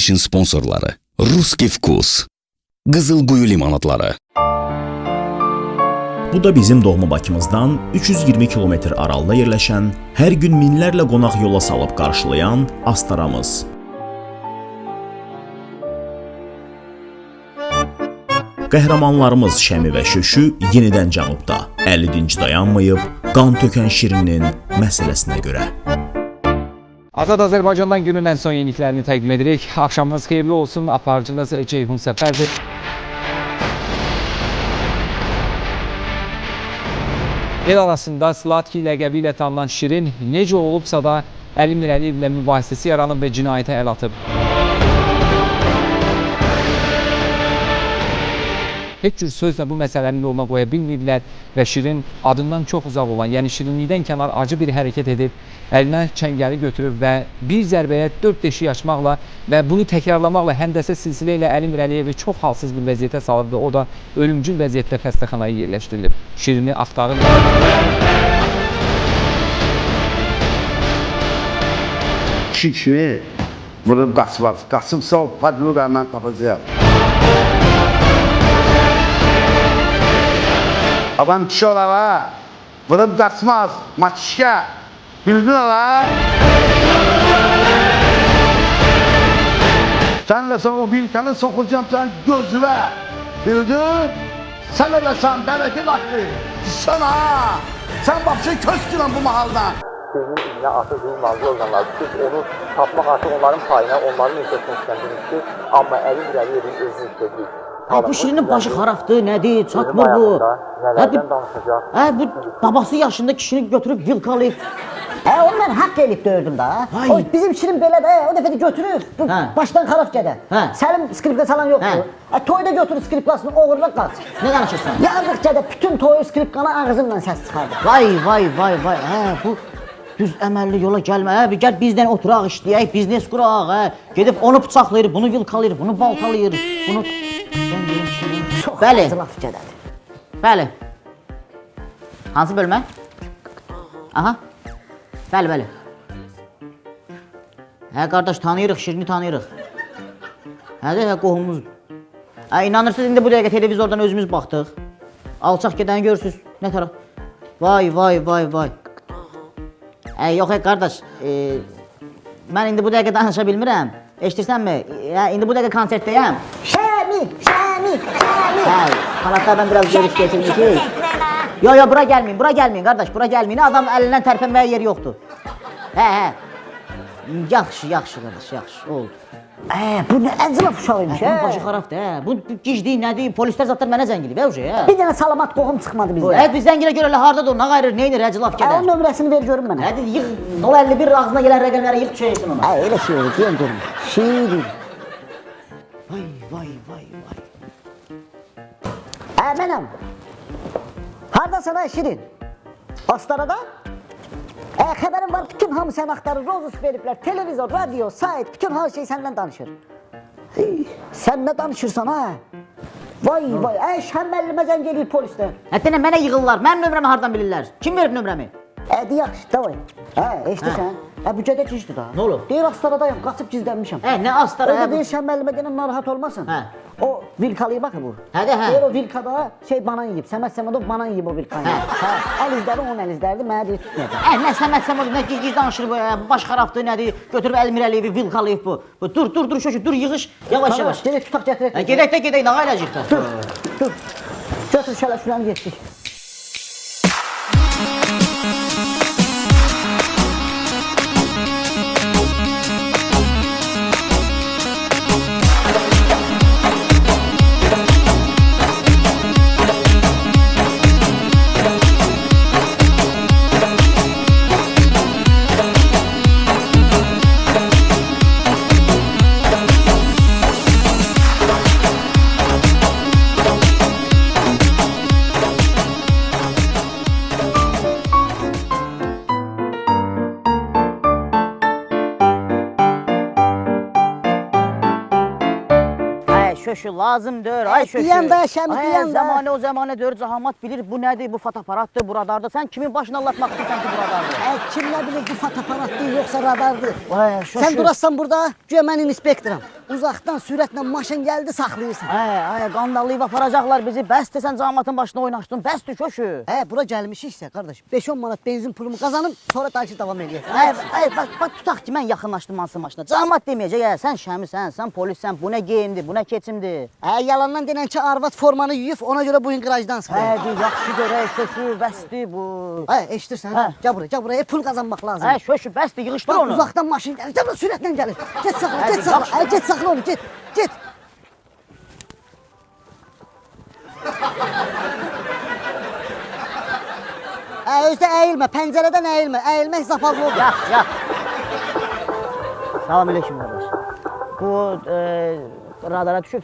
verilişin sponsorları Ruski Vkus, Qızılquyu limonadları. Bu da bizim doğma Bakımızdan 320 kilometr aralıda yerləşən, hər gün minlərlə qonaq yola salıb qarşılayan Astaramız. Qəhrəmanlarımız Şəmi və Şöşü yenidən cənubda, 50 dinc dayanmayıb, qan tökən Şirinin məsələsinə görə. Azad Azərbaycandan günün ən son yeniliklərini təqdim edirik. Axşamınız xeyirli olsun, aparıcınız Ceyhun Səfərdir. El arasında Slatki ləqəbi ilə tanınan Şirin necə olubsa da Əli Mirəliyevlə mübahisəsi yaranıb və cinayətə əl atıb. Heç cür sözlə bu məsələni yoluna qoya bilmirlər və Şirin adından çox uzaq olan, yəni şirinlikdən kənar acı bir hərəkət edib, əlinə çəngəli götürüb və bir zərbəyə 4 deşik açmaqla və bunu təkrarlamaqla həndəsə silsilə ilə Əli Mirəliyevi çox halsız bir vəziyyətə salıb və o da ölümcül vəziyyətdə xəstəxanaya yerləşdirilib. Şirini axtarır. Kişi vurub qaçmaz. Qaçıbsa o padluqandan tapacaq. Adam kişi olar ha, vurub qaçmaz, maçışka, bildin olar. Senle sen o bilkanı sokacağım sen gözüme, bildin? Sen öyle sen bereket hakkı, sen ha, sen bakışın köskülen bu mahaldan. Sözün üzünə atı durulmazlı orqanlar tutub, onu tapmaq artıq onların payına, onların ülkəsindən işləndirilmişdir. Amma Əli Mirəliyevin özünü istədik. Bu Şirinin başı xarabdır, nədir, çatmır bu. Nələrdən danışacaq? Bu babası yaşında kişini götürüb vilkalayıb. Onu mən haqq elib dördüm da. O bizim Şirin belə də, o dəfə də götürüb. Başdan xarab gedə. Səlim skripka salan yoxdur. Toyda götürüb skripkasını oğurla qaç. Ne danışırsan? Yazıq gedə, bütün toyu skripkanı ağzımla səs çıxardı. Vay. Bu düz əməlli yola gəlmə. Bir gəl bizdən oturaq işləyək, biznes quraq. Gedib onu bıçaqlayır, bunu vilkalayır, bunu baltalayır, bunu... Çox Bəli. acı laf gedədir. Bəli. Hansı bölmə? Aha. Bəli. Hə, qardaş, tanıyırıq, Şirini tanıyırıq. Hə, qohumumuzdur. İnanırsınız, indi bu dəqiqə televizordan özümüz baxdıq. Alçaq gedəni görürsünüz. Nə tərəf? Vay. Yox, qardaş, mən indi bu dəqiqə danışa bilmirəm. Eşitirsənmi? İndi bu dəqiqə konsertdəyəm. Şəmi. Hə, kanatlardan biraz görüş getirmişik. Yo, bura gəlməyin, qardaş, bura gəlməyin. Adam əlindən tərpənməyə yeri yoxdur. Hə. Yaxşı, qardaş, yaxşı, oldu. Bu nə əclaf uşağıymış, Bunun başı xarabdır, Bu gicdir, nədir? Polislər zatlar mənə zəng edib, Bir dənə salamat qohum çıxmadı bizdə. Biz zəng görə harada dur, nə qayırır, neynir, əclaf gedər. Onun nömrəsini ver görüm mənə. Hadi yığ, 051 ağzına gələn rəqəmləri yığ düşəyəsin ona. Elə şey olur, deyəm görüm. Şirin. Vay. Mənəm. Hardasan ay Şirin? Astarada? Xəbərim var, bütün hamı sən axtarır, rozus veriblər, televizor, radio, sayt, bütün her şey səndən danışır. Sən nə danışırsan ha? Vay, şəmməllimə zəng eləyir polislər. Hətta mənə yığırlar, mənim nömrəmi hardan bilirlər? Kim verib nömrəmi? Yaxşı, davay. Eşitirsən? Bu gədə gizdir da. Nə olub? Deyir Astaradayım, qaçıb gizlənmişəm. Nə Astara? Özü deyir şəmməllimə deyən narahat olmasın. O vilkalıyı baxı bu. Hə. Deyir o vilkada banan yiyib, Səməd Səmədov banan yiyib o vilkanı. Əl izləri onun əl izləridir, mənə deyir tutmayacaq. Nə Səməd Səmədov, nə giz danışır bu, baş xarabdır, nədir? Götürüb Əli Mirəliyevi vilkalayıb bu. Dur, şöşü, dur, yığış, yavaş. Gedək tutaq gətirək. Gedək, nə qayılacaq da? Dur. Götür şələ şuranı getdik. Şöşü lazımdır, ay şöşü. Deyəndə, Şəmi deyəndə. Zamanı o zamanı dör, cahamat bilir, bu nədir, bu fotoaparatdır, bu radardır. Sən kimin başını anlatmaq istəyirsən ki, bu radardır? Kim nə bilir, bu fotoaparatdır, yoxsa radardır. Şöşü. Sən durarsan burada, güya mən inspektoram. uzaqdan sürətlə maşın gəldi saxlayırsan. Ay, qandallayıb aparacaqlar bizi. Bəsdir sən cəmaatın başına oynaşdın. Bəsdir köşü. Bura gəlmişiksə qardaş, 5-10 manat benzin pulumu qazanıb, sonra dayıcı davam eləyək. Bax tutaq ki, mən yaxınlaşdım hansın maşına. Cəmaat deməyəcək, sən şəmisən, sən polissən, bu nə geyimdir, bu nə keçimdir. Yalandan denən ki, arvad formanı yuyub, ona görə bu gün qırajdan çıxır. Yaxşı görək, köşü, bəsdir bu. Eşidirsən? Gəl buraya, pul qazanmaq lazım. Köşü, bəsdir, yığışdır onu. Uzaqdan maşın gəlir, gəl sürətlə gəlir. Get saxla, get saxla onu, get. Özdə əyilmə, pəncərədən əyilmə, əyilmək zapallı olur. Yaq. Salam aleyküm qardaş. Bu radara düşüb.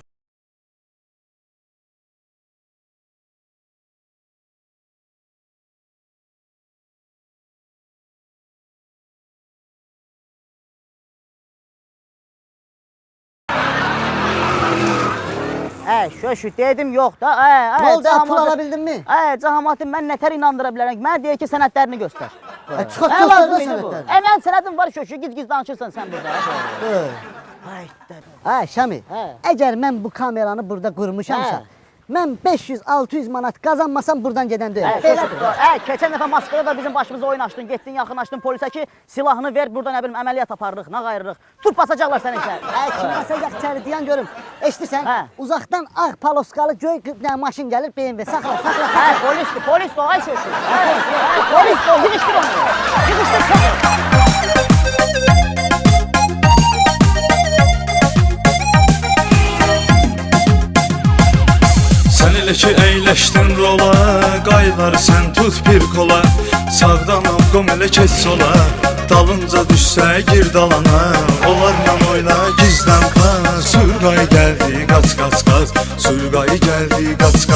Şöşü dedim yox da. Nə oldu, pul ala bildin mi? Cəmaatı mən nətər inandıra bilərəm? Mənə deyir ki, sənədlərini göstər. Çıxart göstər sənədləri. Mən sənədim var köşü, giz danışırsan sən burada. Şami, əgər mən bu kameranı burada qurmuşamsa, mən 500-600 manat qazanmasam buradan gedən deyil. Keçən dəfə Moskvada da bizim başımıza oynaşdın, getdin, yaxınlaşdın polisə ki, silahını ver, burada nə bilim əməliyyat aparırıq, nə qayırırıq. Tut basacaqlar sənə içəri. Kim basacaq içəri deyən görüm. Eşidirsən, uzaqdan ağ paloskalı göy maşın gəlir, BMW, saxla. Polis o, ay köşü. Polis o, yığışdır onu. Sən elə ki əyləşdin rola, qaylar sən tut bir kola. Sağdan avqom elə keç sola, dalınca düşsə gir dalana. Onlarla oyna gizlən qaz, Sürqay gəldi qaç. Sürqay gəldi qaç.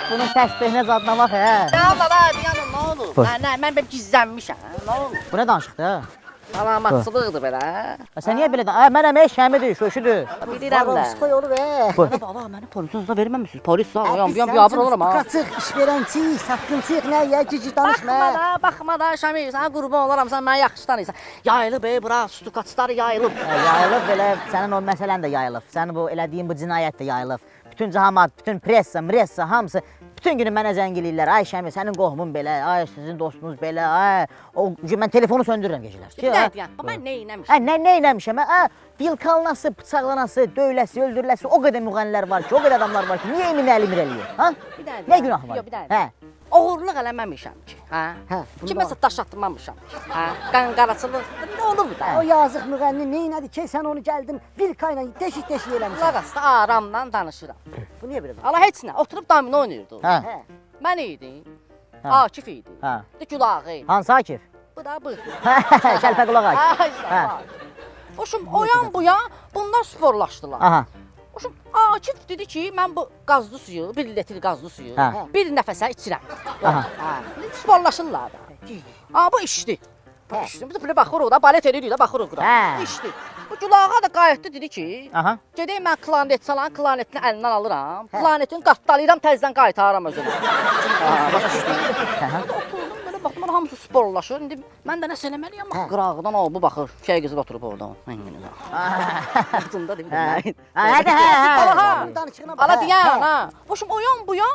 Bunun təsbihinə zadına bax, Dayanın, nə olub? Mən belə gizlənmişəm, nə olub? Bu nə danışıqdır, hə? Salamatçılıqdır belə. Sən niyə belə mənəm şəmidir, köşüdür. Bilirəm də. Psixoy olur, Bala, məni polisə da verməmişsiniz. Polis sağ, yabır olurum ha. Qaçıq, işverənçi, satqınçıq, nə ya, cici danışma. Baxma da, Şamil, sənə qurban olaram, sən məni yaxşı tanıyırsan. Yayılıb, bura, stukaçlar yayılıb. Yayılıb belə, sənin o məsələn də yayılıb. Sənin bu elədiyin bu cinayət də yayılıb. Bütün cəmaət, bütün pressa, hamısı bütün günü mənə zəng eləyirlər. Ay Şəmi, sənin qohumun belə, ay sizin dostunuz belə, ay. Mən telefonu söndürürəm gecələr. Nə deyən? Mən nə eləmişəm? Nə eləmişəm? Vilkalnası, bıçaqlanası, döyüləsi, öldürüləsi o qədər müğənnilər var ki, o qədər adamlar var ki, niyə emin əlimir eləyir? Nə günah var? Yox, bir dənə. Oğurluq eləməmişəm ki, kiməsə daş atmamışam ki, qanqaraçılıq, nə olub da? O yazıq müğənni neynədi ki, sən onu gəldin Vilkayla deşik eləmişsən. Qulaq aramdan danışıram. Bu niyə belə? Allah heç nə, oturub domino oynayırdı. Mən idim, Akif idi, Gülağı. Hansı Akif? Bu da bu. Şəlpə qulaq Akif. Hoşum oyan bu ya, bunlar sporlaşdılar. Hoşum Akif dedi ki, mən bu qazlı suyu, 1 litr qazlı suyu bir nəfəsə içirəm. Sporlaşırlar da. Bu içdi. Biz belə baxırıq da, balet edirik də, baxırıq qura. İçdi. Bu Gülağa da qayıtdı dedi ki, gedək mən klarnet salan, klarnetini əlindən alıram, klarnetin qatdalayıram, təzdən qaytararam özümə. Başa düşdüm. Oturdum belə, baxdım, hamısı sporlaşır. İndi mən də nəsə eləməliyəm, qırağıdan o, bu baxır, şey qızı oturub orada. Altında deyim. Hədə, Ala deyən, hoşum oyan bu ya.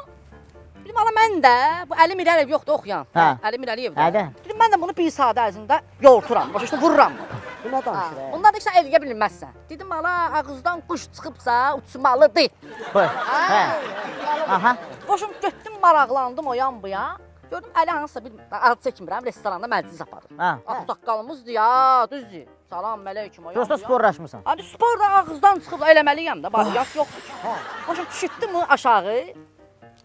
Dedim, ala mən də, bu Əli Mirəliyev yoxdur, oxuyan. Əli Mirəliyev də. Dedim, mən də bunu bir saat ərzində yorturam, başa düşdüm, vururam. Bu nə danışır? Onlar da sən eləyə bilməzsən. Dedim, ala, ağızdan quş çıxıbsa, uçmalıdır. Boşum, getdim, maraqlandım o yan bu ya. Gördüm, Əli hansısa bir, ad çəkmirəm, restoranda məclis aparır. Saqqalımızdır ya, düzdür. Salam, mələküm. Yoxsa sporlaşmısan? Hadi spor da ağızdan çıxıb eləməliyəm də, bariyat yoxdur ki. Boşum, düşürdüm aşağı.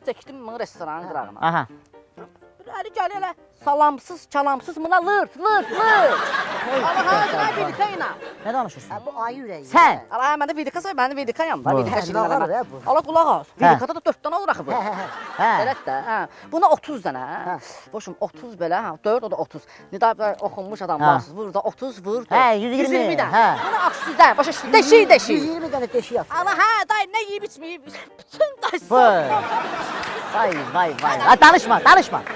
Çəkdim bunu restoranın qırağına. Əli gəlir elə salamsız, çalamsız buna lırt. Allah ha, Vidika ilə. Nə danışırsan? Bu ayı ürəyi. Sən. Allah mən də Vidika soy, mən də Vidikayam da. Vidika Nə var şirkəti. ya bu? Allah qulaq as. Vidikada da 4 dənə olur axı bu. Hə. Elə də, hə. Buna 30 dənə. Boşum 30 belə, hə. 4 o da 30. Nida oxunmuş adamlarsınız. Burada 30 vur. Hə, 120 də. hə. Buna aksüzdə, başa deşik. 120 dənə deşik at. Allah hə, day nə yeyib içməyib. Bütün daşsın. Vay. Ha, danışma.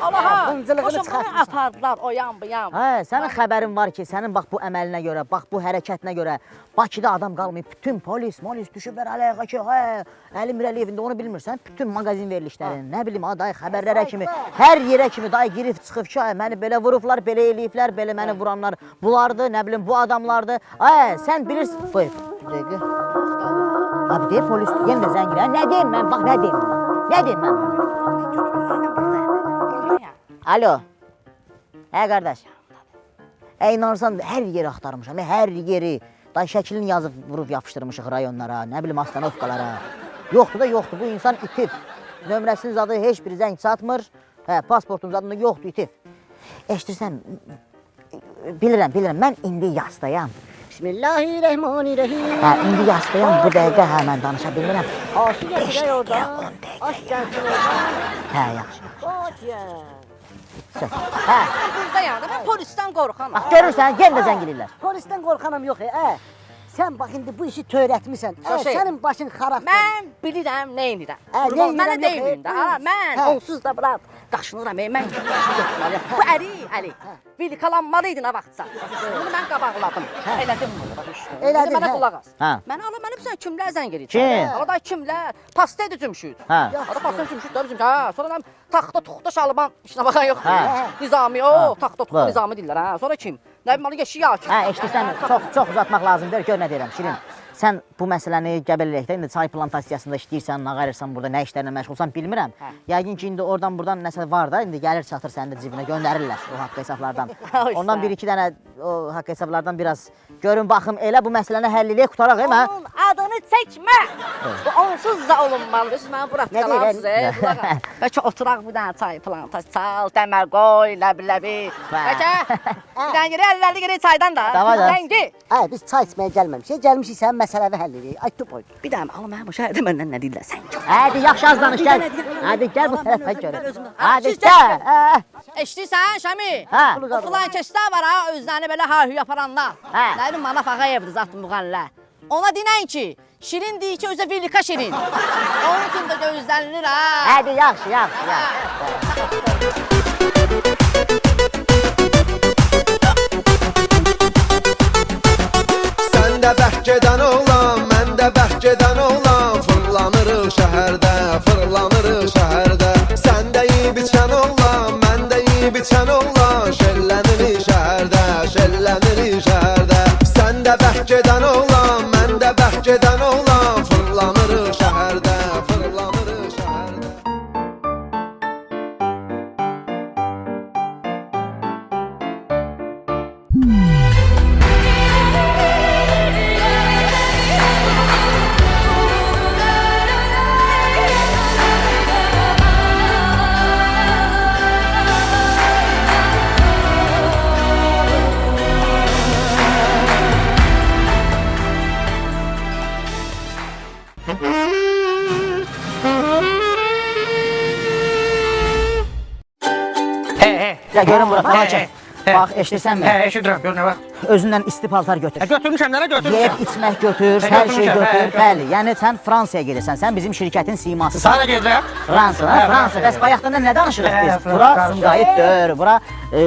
Allah ha. Fıncılığını Boşum bunu çıxartmışsan. apardılar o yan bu yan. Hə, sənin xəbərin var ki, sənin bax bu əməlinə görə, bax bu hərəkətinə görə Bakıda adam qalmayıb, bütün polis düşüblər əleyhə ki, hə, Əli Mirəliyevində onu bilmirsən, bütün mağazin verilişlərini, nə bilim, day xəbərlərə kimi, hər yerə kimi day girib çıxıb ki, məni belə vurublar, belə eləyiblər, belə məni vuranlar bulardı, nə bilim, bu adamlardı. Hə, sən bilirsən, bir dəqiqə. Abi deyib polis, yenə də zəng elə, nə deyim mən, bax nə deyim mən. Alo. Hə qardaş. İnanırsan hər yeri axtarmışam, hər yeri. Day şəklini yazıb vurub yapışdırmışıq rayonlara, nə bilim astanovkalara. Yoxdur, bu insan itib. Nömrəsinin adı heç bir zəng çatmır. Hə, pasportun adında yoxdur, itib. Eşidirsən, bilirəm, mən indi yasdayam. Bismillahirrahmanirrahim. Hə, indi yasdayam, bu dəqiqə mən danışa bilmirəm. Aşı gətirək orada. Aş gəlsin orada. Hə, yaxşı. Qoç ya. Hə, Burada yəni mən polisdən qorxanam. bax görürsən, yenə də zəng eləyirlər. Polisdən qorxanam yox. Sən bax indi bu işi törətmisən. Sənin başın xarabdır. Mən bilirəm nə edirəm. nə Mənə edirəm, deyməyin də. yox, Mən hə. onsuz da bırak qaşınıram. Mən bu Əli. Vilkalanmalı idi nə vaxtsa. Bunu mən qabaqladım. Elədim bunu bax işte. Elədin, Mənə hə. qulaq as. Hə. Mənə ala mənə bilirsən kimlər zəng edir. Kim? Ala kimlər? Pasta edəcəmşid. Hə. Ada pasta edəcəmşid də bizim. Hə, sonra taxta tuxta şalban işinə baxan yox. Hə. Nizami o, taxta tuxta Hə. Nizami deyirlər. Hə, sonra kim? Nə bilim yeşik ya kim? Hə, eşidirsən, çox uzatmaq lazım deyil, gör nə deyirəm, Şirin. Sən bu məsələni Qəbələkdə indi çay plantasiyasında işləyirsən, nağarırsan, burada nə işlərlə məşğulsan bilmirəm. Yəqin ki, indi oradan-buradan nəsə var da, indi gəlir çatır sənin də cibinə, göndərirlər o haqq hesablardan. Ondan bir-iki dənə o haqq hesablardan biraz görün, baxım, elə bu məsələni həll eləyək, qutaraq, mən. Onun adını çəkmə. Bu onsuz da olunmalıdır. Siz mənə bırak qalansız. Bəlkə oturaq bir dənə çay plantası, çal, dəmər qoy, ləbi. Bəlkə bir dənə geri 50 geri çaydan da. Rəngi. Biz çay içməyə gəlməmişik. Gəlmişik sənin məsələvi həll edək. Ay tu qoy. Bir dənə alım mən bu şəhərdə məndən nə deyirlər sən? Hadi, yaxşı az danış, gəl. Hadi, gəl bu tərəfə görün. Hadi, gəl. Eşidirsən Şəmi? Hə. O filan keçlər var ha, özlərini belə ha-hü yaparanlar. Hə. Nə bilim, Manaf Ağayevdir zat müğənnilə. Ona dinən ki, Şirin deyir ki, özə Vilika Şirin. Onun üçün də gözlənilir ha. Hadi, yaxşı. Sən də bərk gedən oğlan, mən də bərk gedən oğlan. Fırlanırıq şəhərdə. Sən də yeyib içən oğlan, mən də yeyib içən oğlan. Şəllənirik şəhərdə. Sən də bərk gedən oğlan, mən də bərk gedən oğlan. Fırlanırıq şəhərdə. Ya görün bura, tamam çək. Bax, eşidirsənmi? Eşidirəm, gör nə var. Özündən isti paltar götür. Götürmüşəm, nələ götürmüşəm? Yeyib içmək götür, hər şey götür. Bəli, yəni sən Fransaya gedirsən, sən bizim şirkətin simasısan. Sana gedirəm. Fransa, Fransa. Bəs bayaqdan nə danışırıq biz? Bura Sumqayıtdır, bura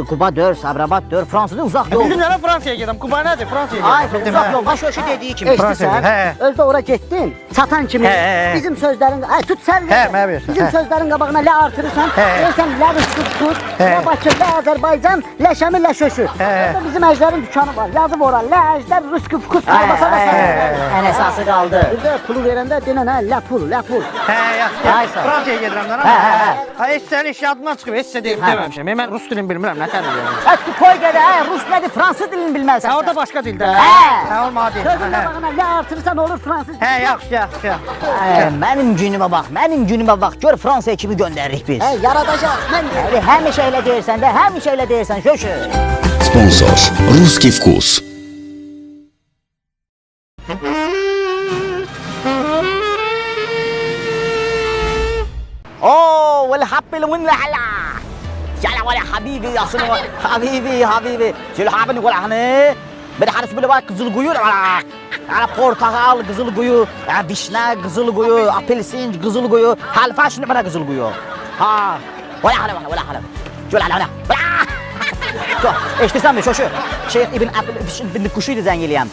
Qubadır, Sabirabaddır. Fransada uzaq yol. Bizim nələ Fransaya gedirəm? Quba nədir? Fransaya gedirəm. Ay, uzaq yol. Baş ölçü dediyi kimi. Eşidirsən? Özdə ora getdin. Çatan kimi bizim sözlərin, tut sən ver. Bizim sözlərin qabağına lə artırırsan. Deyirsən lə rızqı tut. Lə Bakı, lə Azərbaycan, lə Şəmi, lə Şöşü. Orada bizim əclərin dükanı canı var. Yazıb ora, Ləjdər, Ruski Fukus qalmasa da sən. Ən əsası qaldı. Bir də pulu verəndə denən hə, ləpul. Hə, yaxşı. Ay, sağ ol. Fransiyaya gedirəm də. Hə. Ha, heç sənin iş yadımdan çıxıb, heç sizə deməmişəm. Mən rus dilini bilmirəm, nə tər edirəm. Hə, koy gədə, hə, rus nədir, fransız dilini bilməlisən. Hə, orada başqa dildə. Hə. Hə, olmadı. Sözün qabağına lə artırsan olur fransız. Hə, yaxşı. Mənim günümə bax, gör Fransaya kimi göndəririk biz. Hə, yaradacaq. Mən Hə, həmişə elə deyirsən də, həmişə elə deyirsən, şöşü. Sponsor Ruski Vkus. Oo, والحب والنحلة يلا ولا حبيبي يا صنو حبيبي شو حابب نقول عنه بدي حارس بلا bak kızıl guyu على portakal kızıl guyu vişne kızıl guyu apelsin kızıl guyu halva şunu bana kızıl guyu ha ولا حلا شو لا eşitirsən mi şoşu? Şeyh İbn Kuşuydu zəng eləyən.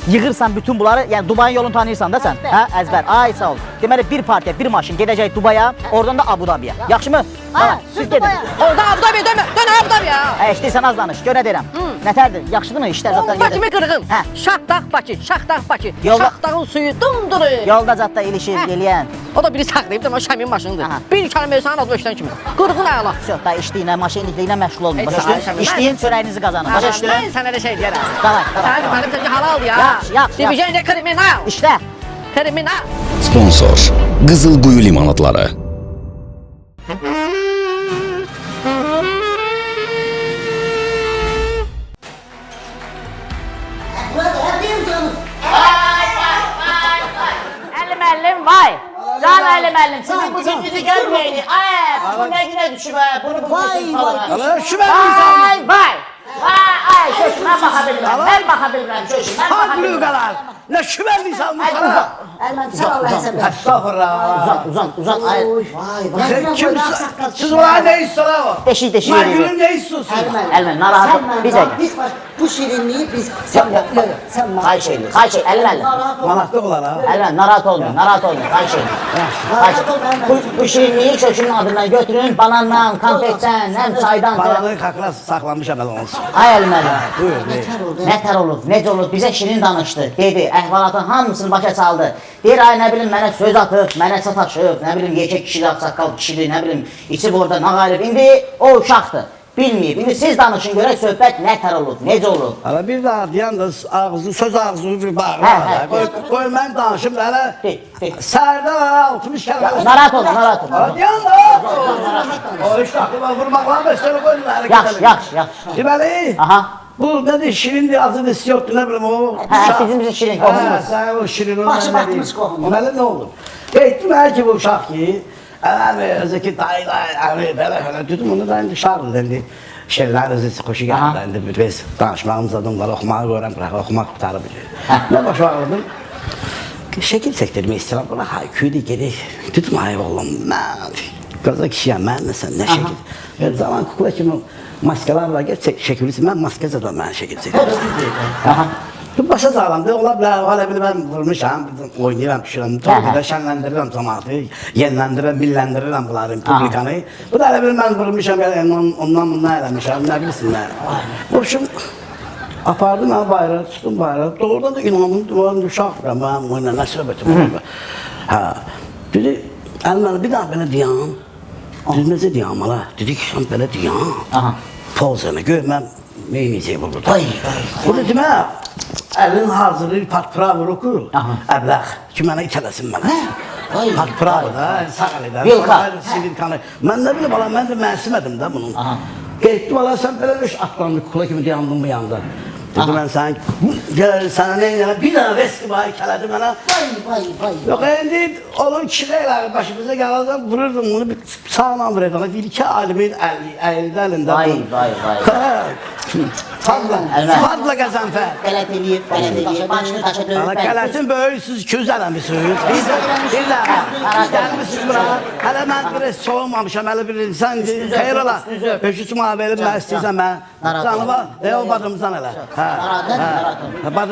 Yığırsan bütün bunları, yəni Dubayın yolunu tanıyırsan da sən. Hə, əzbər. Ay sağ ol. Deməli bir partiya, bir maşın gedəcək Dubaya, oradan da Abu Dhabiyə. Yaxşı mı? Ha, siz gedin. Orada Abu Dhabi dön Abu Dhabi ya. Hə, eşitirsən az danış. Gör nə deyirəm. Nətərdir? Yaxşıdır mı? İşlər zaten Bakı mı qırğın? Hə. Şahdağ Bakı. Yolda- Şahdağın suyu dumduru. Yolda zətdə ilişir, eləyən. O da biri saxlayıb da Şəmin maşınıdır. Aha. Bir kəlmə sən az başdan kimi. Qırğın ayala. Yox, da işliyinə, maşinliklə məşğul olmayın. Başa Ay, düşdün? Şəmin, İşləyin, çörəyinizi qazanın. Başa düşdün? Mən sənə də şey deyərəm. Davay. Sən mənim təki halal ya. Yaxşı. Dibicən də kriminal. İşlə. Kriminal. Sponsor Qızılquyu limonatları. Müəllim, vay. Can Ali müəllim, sizin bu tipinizi görməyini. Ay, bu nə günə düşüb ha? Bunu Ala şu Vay. Ay, şöş, mən baxa bilmirəm. Şöş, mən baxa bilmirəm. Lugalar. Ne şübhelli salmış Ay, sana. Əlmən sən Allah həsən. Estağfurullah. Uzan. Ay, Sen kimsin? Siz ona ne istiyorlar o? deşik Ben veriyor. gülüm ne istiyorsun? Elmen, narahat ol. Bir dakika. Biz bak bu şirinliği biz sen yap. Sen Kay şeyli. Elmen. Manatlık olan ha. Elmen, narahat olma. Kay şeyli. Bu şirinliği çocuğun adından götürün. Banandan, konfetten, hem çaydan. Balanın kakla saklanmış amel olsun. Ay Elmen. Buyur bey. Nətər olub, necə olub, bizə şirin danışdı, dedi, əhvalatın hamısını başa çaldı. Deyir, ay nə bilim, mənə söz atıb, mənə sataşıb, nə bilim, yekə kişidir, saqqal kişidir, nə bilim, içib orada nağayıb. İndi o uşaqdır, bilməyib. İndi siz danışın görək, söhbət nətər olub, necə olub. Hala bir daha diyen de ağzı, söz ağzı bir bağlı. He. Koy ben danışım da hele. De. Serde var 60 kere. Narahat olma. Hala diyen de. O iş aklıma vurmakla besleri koyun. Yaxşı. Deməli, Aha. bu dedi şirin diye adı desi yoktu ne bileyim o. Bizim şirin, Ha, qohumumuz. sen o şirin Başı o batmış qohumumuz. Deməli ne oldu? Gittim her ki bu uşaq ki. Özdeki dayılar, böyle dedim onu da indi şarıl dendi. Şeyler özesi koşu geldi dendi. Biz danışmağımız adımlar okumağı öğren bırak okumak kurtarı biliyor. Ne başı ağladım. Şekil çektirme istedim. Buna hayküydü geri. Dedim ay oğlum ben gaza kişiyim ben mesela ne şekil. Her zaman kukla kimi maskelerle gerçek şekilisi ben maske zaten ben şekil çektirdim. Başa sağlamdı, ola bilər, hala bilir mən vurmuşam, oynayıram, pişirəm, torpida şənləndirirəm cəmaatı, yenləndirirəm, milləndirirəm bunların publikanı. Bu da elə bilir mən vurmuşam, ondan bundan eləmişəm, nə bilsinlər. Vurmuşum, apardım mən bayrağı, çıxdım bayrağı, doğrudan da inandım, duvarın uşaq vuram, mən oyna, nə söhbətim var. Hə, dedi, Əlməni bir daha belə deyəm, dedi, necə deyəm hala, dedi ki, sən belə deyəm, pozanı gör, mən neyniyəcək bu burada. Bu da demə, əlin hazırlayır, partpravır okur, əbləq, ki mənə itələsin mənə. Partpravır da, sağ elədən, sivilkanı. Mən nə bilim, mən də mənsimədim də bunun. Qeytdim, sən belə atlandı, kula kimi dayandım bu yanda. Dedi, mən sənə neynə, bir dənə veski bayi kələdi mənə. Vay. Yox, indi onun kişilərlə başımıza gələcəm, vururdum bunu, sağla vururdum. Bir iki alimin əlində. Vay. Fadla qəzənfər. Qələt eləyib, başını taşa döyüb. Qələtin böyüksüz, küz eləmişsiniz. Biz gəlmişsiniz bura. Hələ mən bir soğumamışam, hələ bir insan, xeyr ola. 500 manat verib mən istəyirsən mən. Canıma, o badımızdan elə.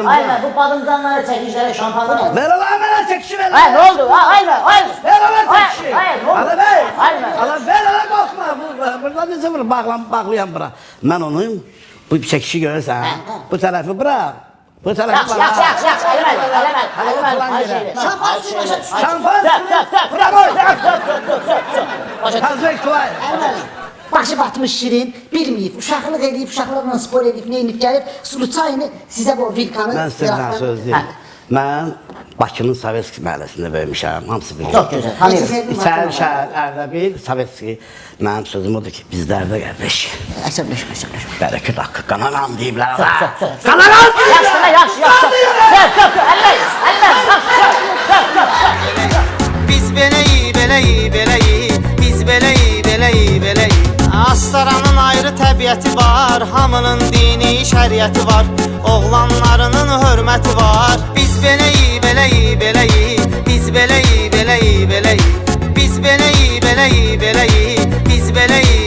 Aynen, bu badımcanları çəkişlərə şampanlar oldu. Ver ola mənə çəkişi ver. Ay, ne oldu? Aynen. Ver ola çəkişi. Ay, ne oldu? Hala ver. Aynen. Hala ver ola qalxma. Burada necə vurur, bağlayam bura. Mən onu Bu çəkişi görürsən? Bu tərəfi bırak. Bu tərəfi bırak. Yaxşı, eləməli. Şampan. Hazır tuval. Başı batmış Şirin, bilməyib, uşaqlıq edib, uşaqlarla spor edib, neynib gəlib, sulu çayını sizə bu vilkanı... Mən sizdən söz deyim. Mən Bakının Sovetski məhəlləsində böyümüşəm, hamısı bilir. Çox gözəl, tanıyırım. İçəri şəhər, Ərdəbil, Sovetski. Mənim sözüm odur ki, bizlərdə qardaş. Əsəbləşmə. Bərəkət haqqı qananan deyiblər. Qananan deyiblər! Yaxşı. Biz beleyi, biz beleyi. Astaranın ayrı təbiəti var, hamının dini, şəriəti var. Oğlanlarının hörməti var. Biz beleyi, biz beleyi. Biz beleyi,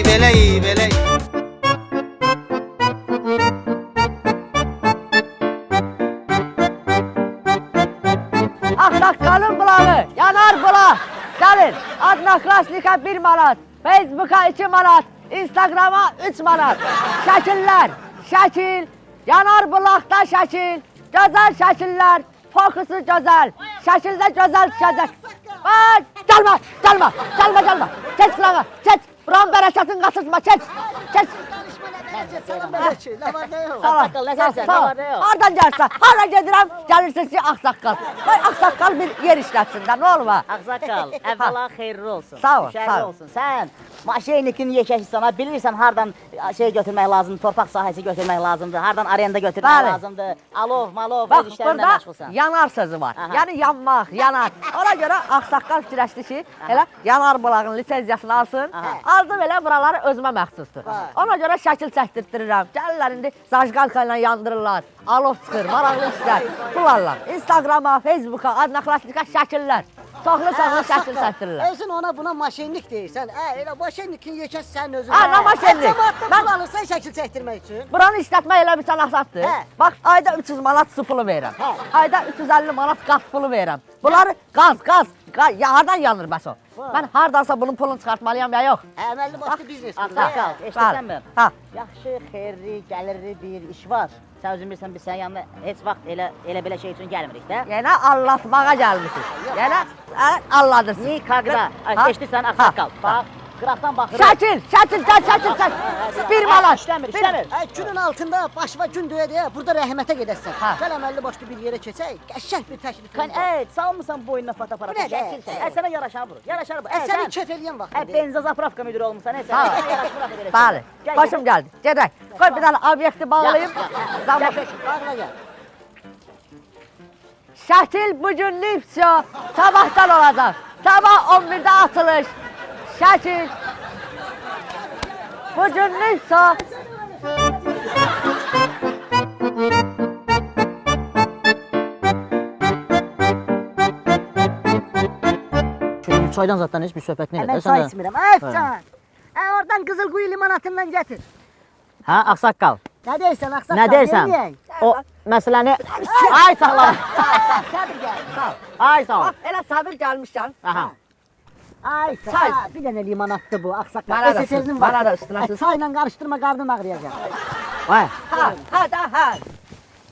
biz beleyi. Aksakalın bulağı, yanar bulaq. Gəlin, adına klasika 1 manat, Facebook'a 2 manat, Instagram'a 3 manat. Şəkil, yanar bulaqda şəkil, gözəl şəkillər, fokusu gözəl, şəkildə gözəl düşəcək. Gəlmə, keç qılağa, keç, buranın bərəkətin qaçırtma, keç. Ağsaqqal, nə sərsən, nə var, nə yox? Hardan gəlsən, hara gedirəm, gəlirsiniz ki, Ağsaqqal. Ağsaqqal bir yer işlətsin də, nə olur ha? Ağsaqqal, əvvəla xeyirli olsun. Sağ ol, Şərli sağ ol. olsun. Sən maşenlikin yekəşisana bilirsən hardan şey götürmək lazımdır, torpaq sahəsi götürmək lazımdır, hardan arenda götürmək lazımdır. Alov, malov, Bax, öz işlərinlə burada məşğulsan. yanar sözü var. Aha. Yəni yanmaq, yanar. Ona görə Ağsaqqal fikirləşdi ki, elə yanar bulağın lisenziyasını alsın. Aldım elə buraları özümə məxsusdur. Ona görə şəkil çəkdirtdirirəm. Gəlirlər indi zajqalka ilə yandırırlar. Alov çıxır, maraqlı işlər. Bularlar. Instagrama, Facebook'a, adına klasika şəkillər. Çoxlu şəkil çəkdirirlər. Özün ona buna maşenlik deyirsən. Elə maşenlikin yekəsi sənin özün. Nə maşenlik? Mən alırsan şəkil çəkdirmək üçün. Buranı işlətmək elə bir sənətdir. Bax, ayda 300 manat su pulu verirəm. Ayda 350 manat qaz pulu verirəm. Bunları qaz, hardan yanır bəs o? Mən hardansa bunun pulunu çıxartmalıyam ya yox. Əməlli başlı biznes. Ağsaqqal, eşitirsən mi? Ha. Yaxşı, xeyirli, gəlirli bir iş var. Sən özün bilirsən, biz sənin yanına heç vaxt elə belə şey üçün gəlmirik də. Yenə allatmağa gəlmişik. Yenə alladırsın. Nikaqda, eşitirsən Ağsaqqal. Bax, qıraqdan baxırıq. Şəkil. 1 manat. İşləmir. Günün altında başıma gün döyə deyə burada rəhmətə gedəsən. Gəl əməlli başlı bir yerə keçək, qəşəng bir təklifimiz var. Salmısan boynuna fotoaparat. Bu nədir? Sənə yaraşar bu. Yaraşar bu. Səni kef eləyən vaxt. Benzozapravka müdürü olmusan. Bəli, başım gəldi. Gedək. Qoy bir dənə obyekti bağlayım. Bağla gəl. Şəkil bugünlük sabahdan olacaq. Sabah 11'də açılış. Şəkil. Bugünlük Çaydan zaten hiçbir söhbət nə Mən çay içmirəm. Can. Oradan Qızılquyu limonatından gətir. Ha, Ağsaqqal. Nə deyirsən Ağsaqqal? Nə deyirsən? O məsələni... Ay sağ ol. Səbir gəl. Ay sağ ol. Bax, elə sabir gəlmişsən. Aha. Ay sağ ol. Bir dənə limonatdır bu Ağsaqqal. Bana da SSR-nin sus, bana da üstünə sus. Çayla qarışdırma, qarnın ağrıyacaq. Ay. Ha.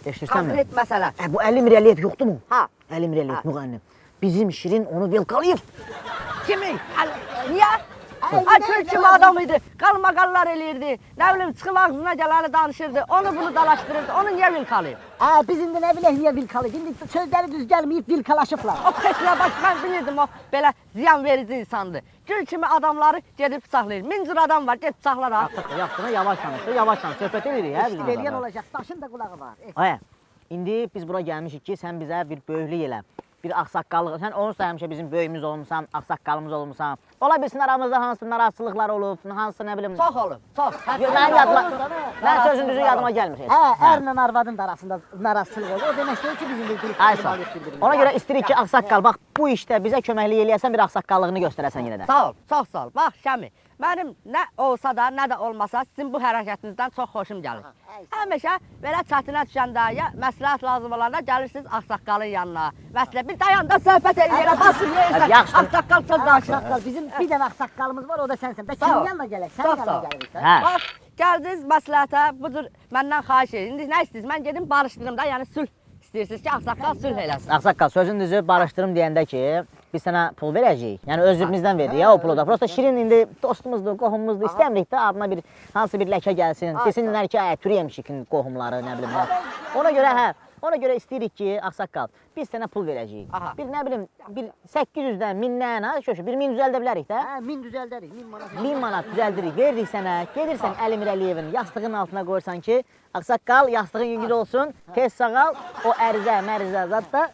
Eşitirsən mi? Konkret məsələ. Bu 50 Mirəliyev yoxdur mu? Ha. 50 Mirəliyev müğənnim. Bizim Şirin onu vilkalayıb. Kimi? Niyə? Ay Türk kimi adam idi. Qalmaqallar eləyirdi. Nə bilim çıxıb ağzına gələni danışırdı. Onu bunu dalaşdırırdı. Onu niyə vilkalayıb? Biz indi nə bilək niyə vilkalayıb? İndi sözləri düz gəlməyib vilkalaşıblar. O Petra baş mən bilirdim o belə ziyan verici insandır. Gül kimi adamları gedib saxlayır. Min cür adam var, get saxlar ha. Yaxşına yavaş danış, söhbət edirik hə bizim Eləyən adamlar. olacaq, daşın da qulağı var. Ay, indi biz bura gəlmişik ki, sən bizə bir böyüklük elə. Bir ağsaqqallıq, sən onu həmişə bizim böyümüz olmusan, ağsaqqalımız olmusan. Ola bilsin aramızda hansı narahatçılıqlar olub, hansı nə bilim... Çox olub, çox. Mən sözün düzü yadıma gəlmir heç. Ərlə arvadın da arasında narahatçılıq oldu. O demək deyil ki, bizim bir qrup Ay sağ ol. Ona görə istəyirik ki, ağsaqqal, bax bu işdə bizə köməklik eləyəsən, bir ağsaqqallığını göstərəsən yenə də. Sağ ol, çox sağ ol. Bax Şəmi, mənim nə olsa da, nə də olmasa sizin bu hərəkətinizdən çox xoşum gəlir. Həmişə belə çətinə düşəndə, ya məsləhət lazım olanda gəlirsiniz ağsaqqalın yanına. Məsələn, bir dayan da söhbət eləyirəm, basın neyirsən, ağsaqqal söz danışır. Bizim bir dənə ağsaqqalımız var, o da sənsən. Bəlkə kimin yanına gələk? Sənin yanına gəlirik. Bax, gəldiniz məsləhətə, budur məndən xahiş edin. İndi nə istəyirsiniz? Mən gedim barışdırım da, yəni sülh istəyirsiniz ki, ağsaqqal sülh eləsin. Ağsaqqal, sözün düzü barışdırım deyəndə ki, biz sənə pul verəcəyik. Yəni özümüzdən verdik ya o pulu da. Prosta Şirin indi dostumuzdur, qohumumuzdur. İstəmirik də adına bir hansı bir ləkə gəlsin. Desinlər ki, türü yemişik qohumları, nə bilim. Ona görə istəyirik ki, ağsaqqal, biz sənə pul verəcəyik. Bir nə bilim, bir 800-dən 1000-dən, şöşü, bir 1000 düzəldə bilərik də. 1000 düzəldərik, 1000 manat. 1000 manat düzəldirik, veririk sənə. Gedirsən Əlimir Əliyevin yastığının altına qoyursan ki, ağsaqqal, yastığın yüngül olsun, tez sağal, o ərizə zat da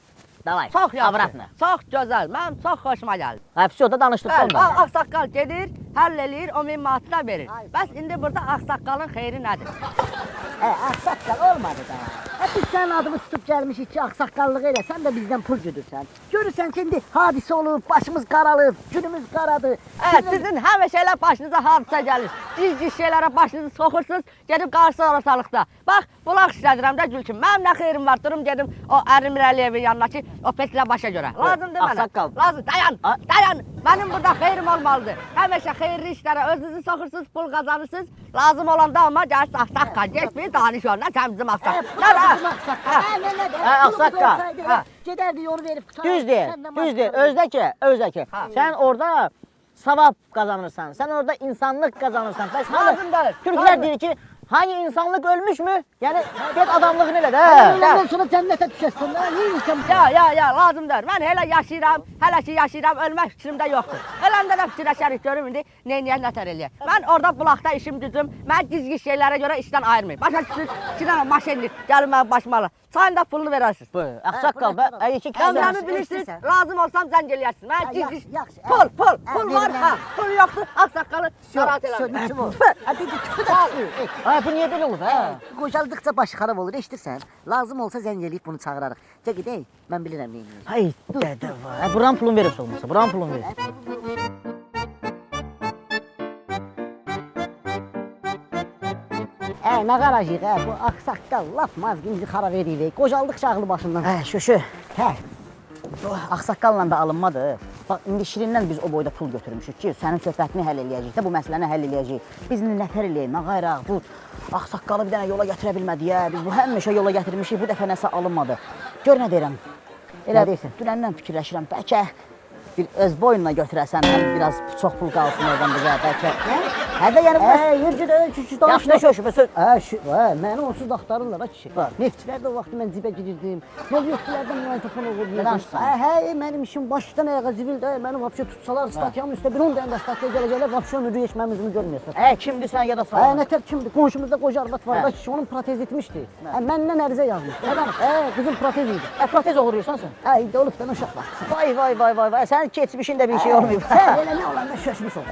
davay. Çox yaxşı, çox gözəl, mən çox xoşuma gəldi. Hepsi o da danışdıq ondan. Ağsaqqal gedir, həll eləyir, o 1000 manatı da verir. Bəs indi burada ağsaqqalın xeyri nədir? Ağsaqqal olmadı da. Biz sənin adını tutub gəlmişik ki, ağsaqqallıq elə, sən də bizdən pul güdürsən. Görürsən ki, indi hadisə olub, başımız qaralıb, günümüz qaradı. Sizin həmişə elə başınıza hadisə gəlir. Ciz şeylərə başınızı soxursunuz, gedib qarşısınız ortalıqda. Bax, bulaq işlədirəm də Gülçin. Mənim nə xeyrim var, durum gedim o Ərimir Əliyevin yanına ki, o petlə başa görə. Lazımdır mənə. Ağsaqqal. Lazım, dayan. Mənim burada xeyrim olmalıdır. Həmişə xeyirli işlərə özünüzü soxursunuz, pul qazanırsınız. Lazım olanda amma gəlsin ağsaqqal, getməyin, danış onunla, sən bizim ağsaqqal. Ağsaqqal. Gedərdi yolu verib qutardı. Düzdür, özdəki. Sən orada savab qazanırsan, sən orada insanlıq qazanırsan. Lazımdır. Türklər deyir ki, hangi insanlık ölmüş mü? Yani get adamlığını elə də. Ondan sonra cənnətə düşəsən, neymişəm? Ya, lazımdır. Mən hələ yaşayıram, ölmək fikrimdə yoxdur. Öləndə də fikirləşərik, görüm indi neyniyək, nətər eləyək. Mən orada bulaqda işim gücüm, mən gizgi şeylərə görə işdən ayırmayım. Başa düşürüz, 2 dənə maşinlik gəlir mənim başıma alır. Çayın da pulunu verərsiniz. Ağsaqqal, Qəmrəmi bilirsiniz, lazım olsam zəng eləyərsiniz. Mən gizgi, pul var, pul yoxdur, ağsaqqalı narahat eləmir. Bu niyə belə olur? Qocaldıqca başı xarab olur, eşidirsən? Lazım olsa zəng eləyib bunu çağırarıq. Gəl gedək, mən bilirəm neyini. Hay, dədə var. Buranın pulunu verirsə olmasa, buranın pulunu verir. Nə qarajıq, bu ağsaqqal laf mazginci xarab edirik. Qocaldıqca ağlı başından. Şöşü, ağsaqqalla da alınmadır. Bax, indi Şirindən biz o boyda pul götürmüşük ki, sənin söhbətini həll eləyəcəyik də, bu məsələni həll eləyəcəyik. Biz indi nətər eləyək, nə qayraq, bu ağsaqqalı bir dənə yola gətirə bilmədik, biz bu həmişə yola gətirmişik, bu dəfə nəsə alınmadı. Gör nə deyirəm, elə deyirsən, dünəndən fikirləşirəm, bəlkə bir öz boyunla götürəsən, həm biraz çox pul qalsın oradan bizə, bəlkə. Hədə yəni bu... Yürgü də, küçü danışma. Yaxşı, şöşü, söz. Məni onsuz da axtarırlar, kişi. Neftçilərdə o vaxtı mən cibə girirdim. Yol yoxdulərdən müayintəfon olurdu. Nə danışsan? Mənim işim başdan ayağa zibildə, mənim vapşə tutsalar, statyamın üstə bir 10 dənə də statya gələcəklər, vapşə ömürlü yeşməmizimi görməyəsən. Kimdir sən ya da sağ? Nətər kimdir? Qonşumuzda qoca arvad var da kişi, onun protez etmişdi. Məndən ərizə yazmışdı. Nə danışsan? Qızım protez idi. Protez oğuruyursan sən? İndi olub da uşaq var. Vay, sənin keçmişində bir şey olmayıb. Sən elə nə olanda şöşmüş ol.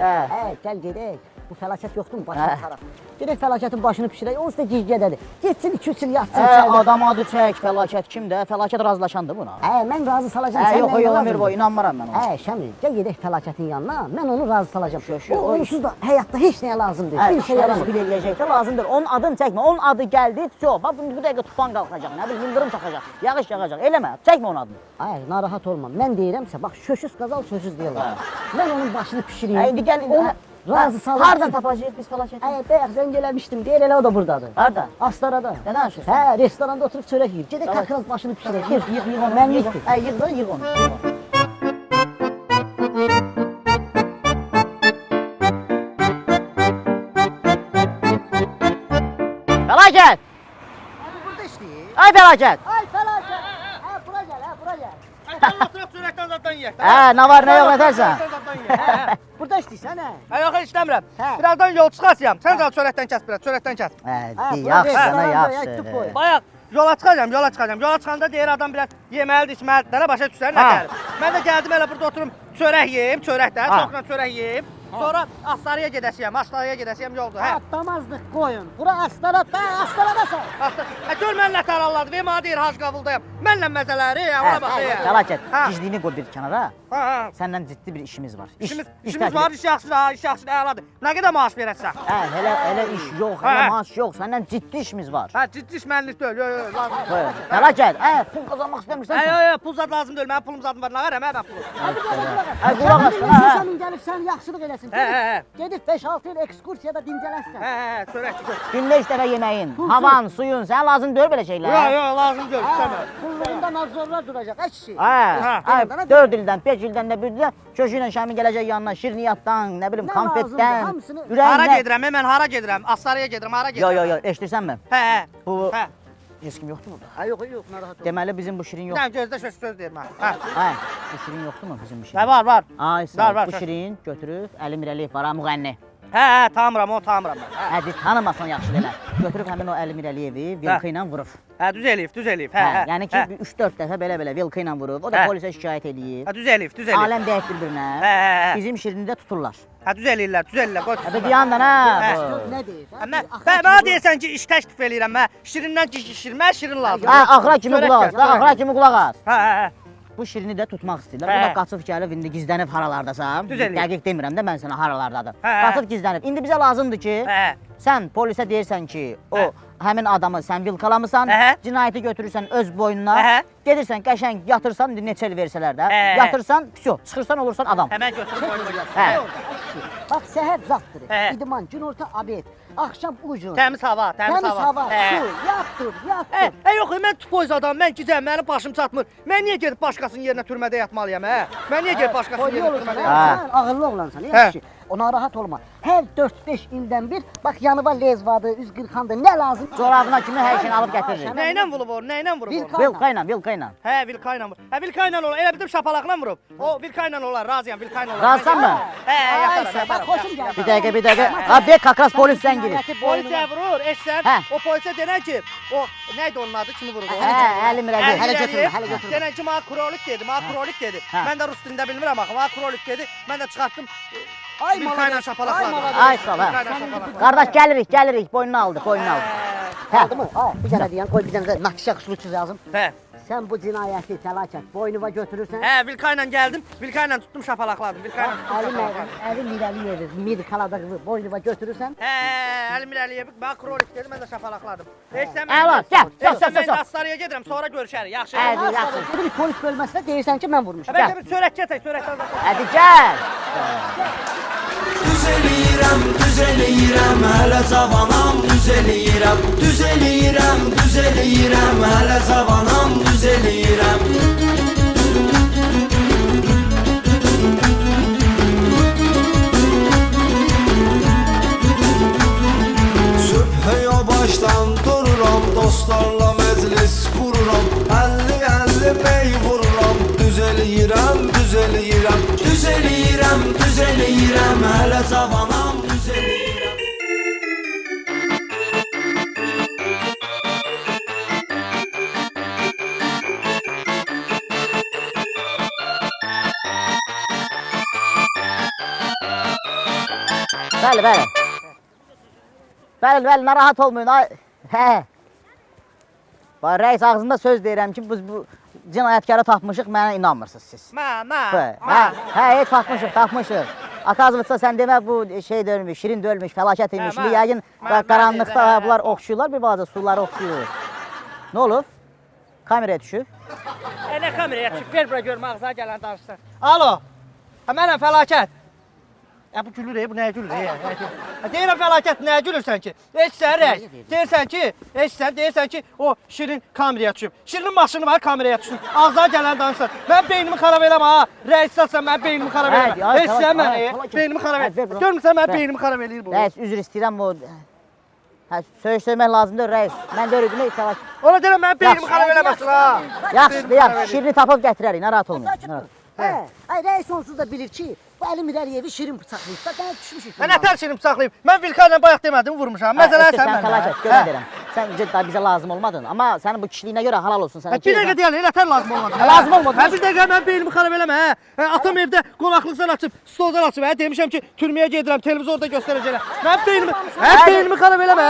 Gəl gedək. Bu fəlakət yoxdur mu? Başını xarab. Gedək fəlakətin başını pişirək, onsuz da gizgədədir. Getsin 2-3 il yatsın içəridə. Adam adı çək, fəlakət kimdə? Fəlakət razılaşandır buna. Mən razı salacam. Yox, yolamır boy, inanmıram mən ona. Şəmil, gəl gedək fəlakətin yanına, mən onu razı salacam. Onsuz da həyatda heç nəyə lazımdır. Bir şey yaramır. Bir eləyəcək də lazımdır. Onun adını çəkmə, onun adı gəldi, bax bu dəqiqə tufan qalxacaq, nə bilim, yıldırım çaxacaq, yağış yağacaq, eləmə, çəkmə onun adını. Narahat olma, mən deyirəmsə, bax şöşüz qazal, sözsüz deyirlər. Mən onun başını pişireyim. İndi gəl, onu razı salacam. Hardan tapacağıq biz fəlakəti? Bayaq zəng eləmişdim, deyir elə o da buradadır. Harda? Astarada. Nə danışırsan? Restoranda oturub çörək yiyir. Gedək kakraz başını pişirək. Yığ onu. Mən yıxdım. Yığ onu. Fəlakət! Burada işləyir. Ay fəlakət! Ay fəlakət! Bura gəl. Allah oturaq çörəkdən zaddan yeyək. Nə var, nə yox etərsən? Burada işləyirsən, Yox, işləmirəm. Birazdan yol çıxasıyam. Sən də çörəkdən kəs biraz, çörəkdən kəs. Yaxşı. Bayaq yola çıxacam. Yola çıxanda deyir adam biraz yeməlidir, içməlidir, başa düşsən nə gəlir. Mən də gəldim elə burada oturum çörək yeyim, çoxla çörək yeyim. Sonra Astaraya gedəsiyəm yolda. Damazlıq qoyun. Bura Astaradasan. Gör mən nətər Allahdır, və mənə deyir hac qabuldayım. Mənlə məzələri, ona baxayım. Fəlakət, gizliyini qoy bir kənara. Ha. Səndən ciddi bir işimiz var. İşimiz var, iş yaxşıdır, ha, iş yaxşıdır, əladır. Nə qədər maaş verəsən? Elə iş yox, elə maaş yox. Səndən ciddi işimiz var. Hə, ciddi iş mənlik deyil. Yox, lazım deyil. Fəlakət. Pul qazanmaq istəmirsən? Yox, pul zad lazım deyil. Mənim pulum zadım var. Nə verəm, mən pulu. Qulaq as. Sənin gəlib sən yaxşılıq eləsin. Hə. Gedib 5-6 il ekskursiyada dincələsən. Hə, çörək. Gündə 3 dəfə yeməyin, havan, suyun, sənə lazım deyil belə şeylər. Yox, lazım deyil, istəmirəm. Pullarında nazorlar duracaq, heç şey. 4 ildən, 5 ildən də bir də köşü ilə Şəmin gələcək yanına şirniyyatdan, nə bilim, konfetdən, Hara gedirəm, mən hara gedirəm? Aslarıya gedirəm, hara gedirəm? Yox, eşidirsən mən? Hə. Bu heç kim yoxdur burada? Yox, narahat ol. Deməli bizim bu şirin yoxdur. Gözdə söz deyirəm mən. Bu şirin yoxdurmu bizim bu şirin? Var. Ay sağ ol. Bu şirin götürüb Əli Mirəliyev var, müğənni. Tanımıram, onu tanımıram. Hə, tanımasan yaxşı elə. Götürüb həmin o Əli Mirəliyevi vilka ilə vurub. Düz eləyib. Yəni ki 3-4 dəfə belə vilka ilə vurub. O da polisə şikayət eləyib. Düz eləyib. Aləm dəyək bir-birinə. Bizim şirini də tuturlar. Düz eləyirlər. Qoy. Bir yandan ha. Nə deyir? Mənə deyirsən ki, iş təklif eləyirəm mən. Şirindən şişirmə, şirin lazım. Axıra kimi qulaq as. Axıra kimi qulaq as. Hə. Bu şirini də tutmaq istəyirlər. Bu da qaçıb gəlib indi gizlənib haralardasan. Dəqiq demirəm də mən sənə haralardadır. Qaçıb gizlənib. İndi bizə lazımdır ki, sən polisə deyirsən ki, o həmin adamı sən vilkalamısan, cinayəti götürürsən öz boynuna, gedirsən qəşəng yatırsan, indi neçə il versələr də, yatırsan, çıxırsan olursan adam. Həmən götürüb boynuna. Bax, səhər zattır, idman, günorta abed, axşam ucun. Təmiz hava. Su, yatdır. Yox, mən tupoyuz adam, mən gicəm, mənim başım çatmır. Mən niyə gedib başqasının yerinə türmədə yatmalıyam, Mən niyə gedib başqasının yerinə türmədə yatmalıyam? Sən ağıllı oğlansan, yaxşı. Ona rahat olma. Hər 4-5 ildən bir, bax yanıva lezvadır, üz qırxandır, nə lazım? Corabına kimi hər şeyini alıb gətiririk. Nəylə vurub o? Vilka ilə. Vilka ilə vurub. Vilka ilə olur, elə bildim şapalaqla vurub. O vilka ilə olar, razıyam, vilka ilə olar. Razısan mı? Bax, xoşum gəlir. Bir dəqiqə. Abi, kakras polis sən girir. Polisə vurur, eşsən. O polisə denən ki, o nəydi onun adı, kimi vurur? Əli Mirəliyev. Hələ götürmə. Denən ki, mənə krolik dedi. Mən də rus dilində bilmirəm axı, mənə krolik dedi. Mən də çıxartdım. Vilka ilə şapalaqladım. Ay sağ ol. Qardaş gəlirik. Boynunu aldı. Oldu mu? Bir dənə deyən, qoy bir dənə də nakşa xüsusi lazım. Sən bu cinayəti fəlakət boynuna götürürsən. Vilka ilə gəldim, vilka ilə tutdum şapalaqladım. Əli Mirəliyevi mirkaladığı boynuna götürürsən. Əli Mirəliyevi mən krolik dedim, mən də şapalaqladım. Əla, gəl. Mən Aslarıya gedirəm, sonra görüşərik. Yaxşı. Bir polis bölməsinə deyirsən ki, mən vurmuşam. Bəlkə bir çörək gətir, çörəkdən. Hadi gəl. Düz eləyirəm, hələ cavanam, düz eləyirəm, hələ cavanam, düz eləyirəm. Sübhəyə başdan dururam, dostlarla məclis qururam, 50-50 mey vururam, düz eləyirəm, hələ cavanam, düz eləyirəm. Bəli, narahat olmayın. Rəis ağzında söz deyirəm ki, biz bu cinayətkarı tapmışıq, mənə inanmırsınız siz. Mən. Tapmışıq. Akazvıtsa sən demə bu şey dölmüş, şirin dölmüş, fəlakət imiş. Yəqin qaranlıqda bunlar oxşuyurlar, bir balaca suları oxşuyur. Nə olub? Kameraya düşüb. Nə kameraya düşüb? Ver bura görmə ağzına gələn danışsın. Alo. Mənəm fəlakət. Bu gülür, bu nəyə gülür? Deyirəm fəlakət, nəyə gülürsən ki? Deyirsən ki, o şirin kameraya düşüb. Şirinin maşını var, kameraya düşsün. Ağzına gələn danışsın. Mən beynimi xarab eləmə ha. Rəissən, mən beynimi xarab eləmə. Eşsən məni, beynimi xarab eləmə. Görmürsən, mən beynimi xarab eləyir bu. Rəis, üzr istəyirəm bu. Söymək lazımdır, rəis. Mən də öyrüdüm, fəlakət. Ona deyirəm, mən beynimi xarab eləməsin ha. Yaxşı, şirini tapıb gətirərik, narahat olmayın. Rəis onsuz da bilir ki, bu Əli Mirəliyevi şirin bıçaqlayıb. Mən düşmüşük. Nətər şirin bıçaqlayıb? Mən Vilka ilə bayaq demədim, vurmuşam. Məsələn, sən mənə. Fəlakət, görə deyirəm. Sən bizə lazım olmadın, amma sənin bu kişiliyinə görə halal olsun sənə. Bir dəqiqə deyəlim, nətər lazım olmadı? Lazım olmadı. Bir dəqiqə, mən beynimi xarab eləmə, Atam evdə qonaqlıqsan açıb, stoldan açıb, demişəm ki, türməyə gedirəm, televizorda göstərəcəklər. Mən beynimi xarab eləmə,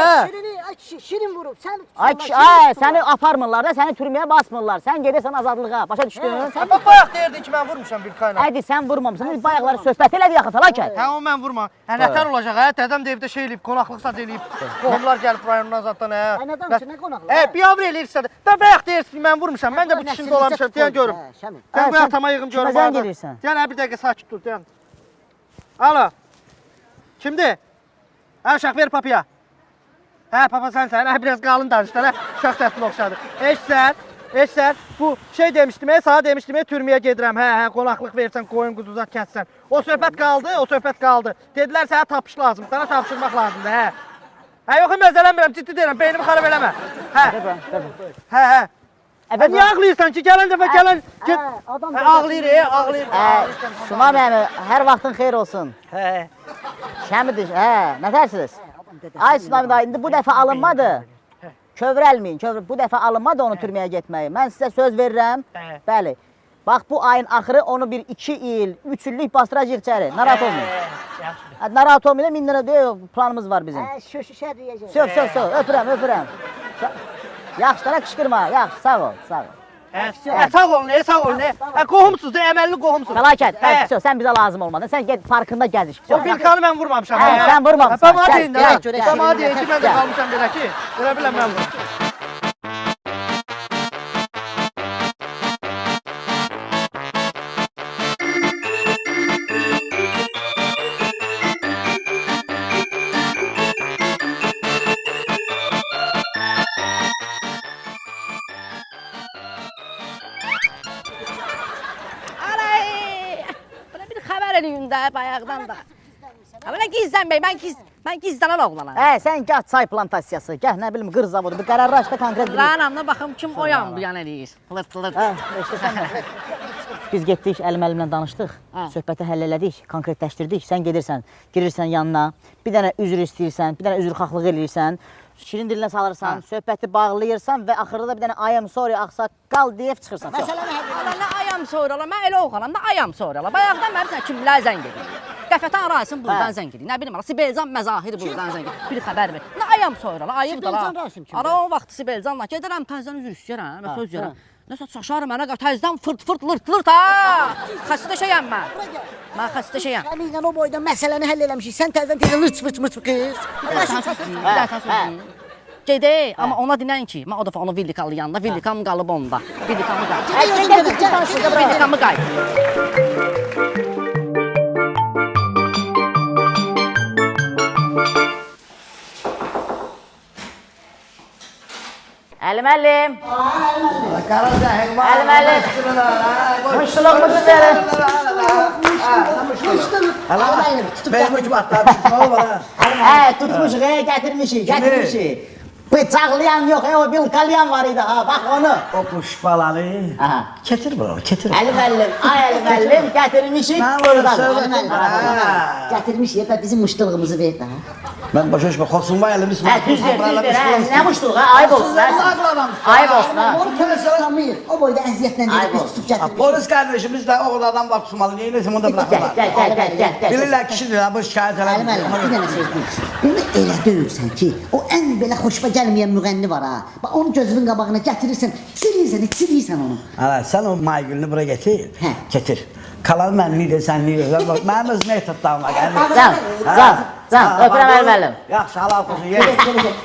Ay kişi şirin vurub, sən Ay kişi, ay, səni aparmırlar da, səni türməyə basmırlar. Sən gedirsən azadlığa, başa düşdün? Sən bayaq deyirdin ki, mən vurmuşam bir kayna. Hadi sən vurmamısan, biz bayaqları söhbət elədik axı fəlakət. Hə, o mən vurma. Hə, nətər olacaq, hə? Dədəm də evdə şey eləyib, qonaqlıq sad eləyib. Qohumlar gəlib rayondan zaddan, hə. Ay nə danışır, nə qonaqlar? Hə, biavr eləyirsən. Mən bayaq deyirsən ki, mən vurmuşam. Mən də bu kişini dolamışam, deyən görüm. Sən bu atama yığım görüm. Kimə zəng edirsən? Deyən, hə, bir dəqiqə sakit dur, deyən. Alo. Kimdir? Hə, uşaq ver papaya. Hə, papa sənsən, hə, biraz qalın danışlar, hə. Uşaq səsinə oxşadı. Eşsən, bu şey demişdim, sana demişdim, türməyə gedirəm, hə, qonaqlıq versən, qoyun quduzat kəssən. O söhbət qaldı. Dedilər sənə tapış lazım, sənə tapışırmaq lazımdır, hə. Hə, yox, məzələnmirəm, ciddi deyirəm, beynimi xarab eləmə. Hə. Niyə ağlayırsan ki, gələn dəfə ağlayır. Suma məmi, hər vaxtın xeyir olsun. Hə. Şəmidir, nə tərsiniz? Ay Sunami da, indi bu dəfə alınmadı. Kövrəlməyin, bu dəfə alınmadı onu türməyə getməyi. Mən sizə söz verirəm, bəli. Bax, bu ayın axırı onu bir 2 il, 3 illik bastıracaq içəri. Narahat olmayın. Narahat olmayın, 1000 lira deyil, planımız var bizim. Şöşü şərriyəcək. Söv, öpürəm. Yaxşı, qışqırma, yaxşı, sağ ol. Sağ ol, ne? Qohumsuz, əməlli qohumsuz. Fəlakət, sən bizə lazım olmadın, sən get parkında gəziş. O Vilkanı mən vurmamışam. Sən vurmamışsan. Baba deyin də, baba deyin ki, mən də qalmışam belə ki, elə biləm mən vurmuşam. Bayaqdan da. Belə gizlənməyin, mən gizlənən oğlanam. Sən gəh çay plantasiyası, gəh nə bilim qır zavodu, bir qərarlaşda konkret bir... Ranamda baxım kim o yan bu yan eləyir. Lırt. Biz getdik, əlimlə danışdıq, söhbəti həll elədik, konkretləşdirdik. Sən gedirsən, girirsən yanına, bir dənə üzr istəyirsən, bir dənə üzrxahlıq eləyirsən, şirin dilinə salırsan, söhbəti bağlayırsan və axırda da bir dənə I am sorry, ağsaqqal deyib çıxırsan. Nə ayam soyurala, mən elə oğlanam, nə ayam soyurala. Bayaqdan mənim sən kimlər zəng edir. Qəfətən arasın buradan zəng edir. Nə bilim, Sibelcan məzahir buradan zəng edir. Bir xəbər ver. Nə ayam soyurala, ayıbdır la. Ara o vaxt Sibelcanla gedərəm, təzdən üzr istəyirəm və söz verəm. Nəsə çaşarım mənə, təzdən fırt lırt ha. Xəstə şeyəm mən. Mən xəstə şeyəm. Əminlə o boyda məsələni həll eləmişik. Sən təzdən lırt qız. Gedək, amma ona dinləyin ki, mən o dəfə onu Villikanlı yanında, Villikam qalıb onda. Villikamı qayıt. Əli müəllim. Əli müəllim. Muştuluq mudur verin? Benim hüküm atladım. Tutmuşuq, gətirmişik. Bıçaqlayan yox, o vilkalayan var idi ha, bax onu. O kuş balanı. Getir bro, getir. Əli müəllim, gətirmişik. Gətirmişik, bizim muştuluğumuzu ver də. Ben başa düşme, kosun var elimiz. Düz ver, nə muştuluq ha, ayıb olsun. Ayıb olsun ha. Onu polis tutamıyıq, o boyda əziyyətləndirib, biz tutub gətirmişik. Polis kardeşimiz de o adam var tutmalı, neylesin onu da bırakırlar. Gəl. Bilirler kişidir ha, bu şikayet eder. Əli müəllim, bir dənə söz deyim. İndi elə döyürsən ki, o ən belə xoşuma gəlməyən müğənni var ha. Bax, onu gözünün qabağına gətirirsən, çirirsən onu. Evet, sen o maygülünü buraya getir. Getir. Kalan mənlidir, sənlidir. Mənim öz metodlarım var. Can, öpürəm Əli müəllim. Yaxşı, halal olsun, ye.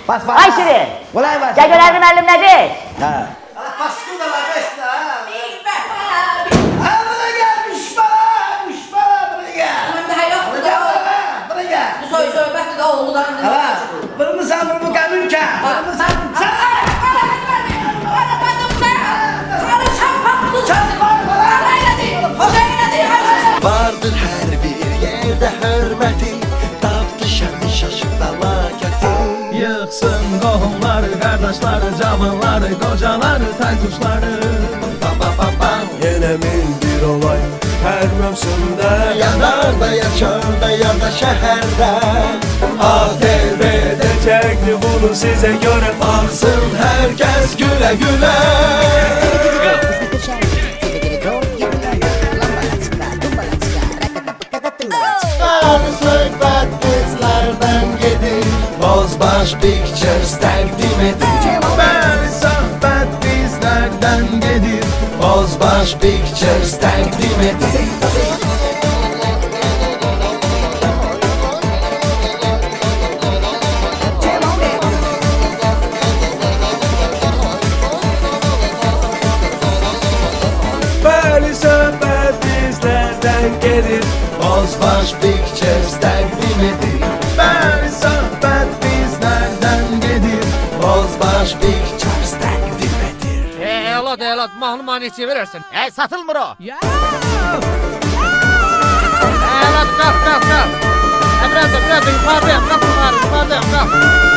Bas. Ay Şirin, Kolay bas. gəl Əli müəllim nədir? Baskı da var, besle ha. Buraya gel, müşbala, buraya gel. Buraya gel. Söhbətdir də oğludan. Bunu sen bunu qəmürkən. Bunu sen. Vardır hər bir yerdə hörməti, tapdı şəmi şaşıb fəlakəti. Yıxsın qohumlar, qardaşlar, cavanlar, qocalar, taytuşları. Yenə min bir olay hər mövsümdə, yanar da yaşar da ya da şəhərdə. ATV edəcəkdir bunu sizə görə, Baxsın hər kəs gülə-gülə. Söhbət qızlardan gedir, Bozbaş Bozbaş Pictures təqdim edir Bəli, söhbət bizlərdən gedir Bozbaş Pictures təqdim edir Bəli, söhbət bizlərdən gedir Bozbaş Pictures təqdim edir Bəli, söhbət bizlərdən gedir Bozbaş Pictures təqdim edir Elad, mahnı neçəyə verərsən? Satılmır o. Elad, qalx. Biraz da yuxarıdayım, qalx.